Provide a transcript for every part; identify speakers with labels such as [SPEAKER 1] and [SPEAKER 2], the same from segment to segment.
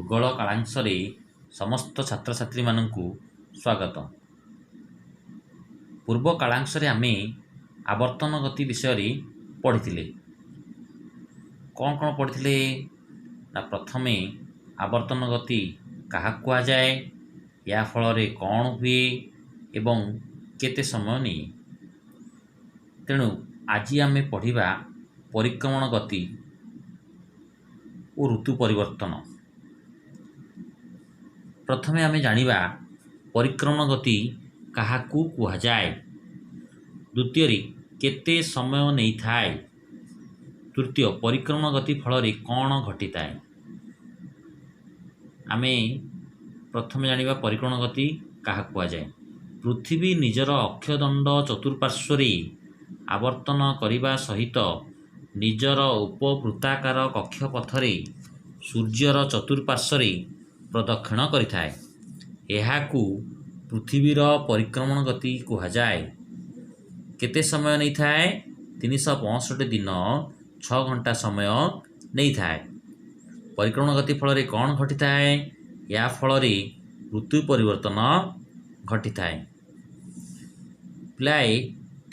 [SPEAKER 1] ଭୂଗୋଳ କାଳାଂଶରେ ସମସ୍ତ ଛାତ୍ରଛାତ୍ରୀମାନଙ୍କୁ ସ୍ୱାଗତ। ପୂର୍ବ କାଳାଂଶରେ ଆମେ ଆବର୍ତ୍ତନ ଗତି ବିଷୟରେ ପଢ଼ିଥିଲେ। କ'ଣ ପଢ଼ିଥିଲେ ନା ପ୍ରଥମେ ଆବର୍ତ୍ତନ ଗତି କାହାକୁ କୁହାଯାଏ, ଏହା ଫଳରେ କ'ଣ ହୁଏ ଏବଂ କେତେ ସମୟ ନିଏ। ତେଣୁ ଆଜି ଆମେ ପଢ଼ିବା ପରିକ୍ରମଣ ଗତି ଓ ଋତୁ ପରିବର୍ତ୍ତନ। ପ୍ରଥମେ ଆମେ ଜାଣିବା ପରିକ୍ରମଣ ଗତି କାହାକୁ କୁହାଯାଏ, ଦ୍ୱିତୀୟରେ କେତେ ସମୟ ନେଇଥାଏ, ତୃତୀୟ ପରିକ୍ରମଣ ଗତି ଫଳରେ କ'ଣ ଘଟିଥାଏ। ଆମେ ପ୍ରଥମେ ଜାଣିବା ପରିକ୍ରମଣ ଗତି କାହାକୁ କୁହାଯାଏ। ପୃଥିବୀ ନିଜର ଅକ୍ଷଦଣ୍ଡ ଚତୁଃପାର୍ଶ୍ୱରେ ଆବର୍ତ୍ତନ କରିବା ସହିତ ନିଜର ଉପବୃତ୍ତାକାର କକ୍ଷପଥରେ ସୂର୍ଯ୍ୟର ଚତୁଃପାର୍ଶ୍ୱରେ ପ୍ରଦକ୍ଷିଣ କରିଥାଏ। ଏହାକୁ ପୃଥିବୀର ପରିକ୍ରମଣ ଗତି କୁହାଯାଏ। କେତେ ସମୟ ନେଇଥାଏ? 365 ଦିନ 6 ଘଣ୍ଟା ସମୟ ନେଇଥାଏ। ପରିକ୍ରମଣ ଗତି ଫଳରେ କ'ଣ ଘଟିଥାଏ? ଏହା ଫଳରେ ଋତୁ ପରିବର୍ତ୍ତନ ଘଟିଥାଏ। ପ୍ରାୟ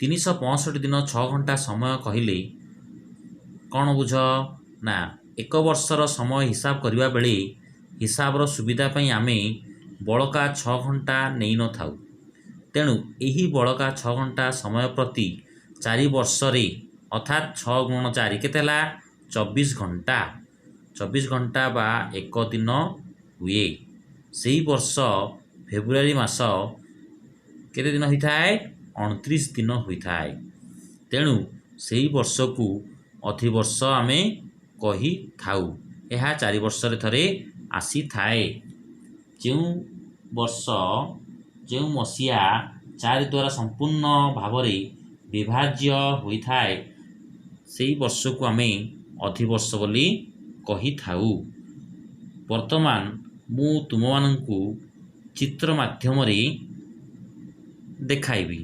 [SPEAKER 1] 365 ଦିନ 6 ଘଣ୍ଟା ସମୟ କହିଲେ କ'ଣ ବୁଝ? ନା, ଏକ ବର୍ଷର ସମୟ ହିସାବ କରିବା ବେଳେ ହିସାବର ସୁବିଧା ପାଇଁ ଆମେ ବଳକା 6 ଘଣ୍ଟା ନେଇନଥାଉ। ତେଣୁ ଏହି ବଳକା 6 ଘଣ୍ଟା ସମୟ ପ୍ରତି 4 ବର୍ଷରେ ଅର୍ଥାତ୍ 6 ଗୁଣନ 4 କେତେ ହେଲା? 24 ଘଣ୍ଟା। 24 ଘଣ୍ଟା ବା ଏକ ଦିନ ହୁଏ। ସେହି ବର୍ଷ ଫେବୃଆରୀ ମାସ କେତେ ଦିନ ହୋଇଥାଏ? 29 ଦିନ ହୋଇଥାଏ। ତେଣୁ ସେହି ବର୍ଷକୁ ଅଧିବର୍ଷ ଆମେ କହିଥାଉ। ଏହା 4 ବର୍ଷରେ ଥରେ ଆସିଥାଏ। ଯେଉଁ ମସିହା 4 ଦ୍ୱାରା ସମ୍ପୂର୍ଣ୍ଣ ଭାବରେ ବିଭାଜ୍ୟ ହୋଇଥାଏ, ସେହି ବର୍ଷକୁ ଆମେ ଅଧିବର୍ଷ ବୋଲି କହିଥାଉ। ବର୍ତ୍ତମାନ ମୁଁ ତୁମମାନଙ୍କୁ ଚିତ୍ର ମାଧ୍ୟମରେ ଦେଖାଇବି।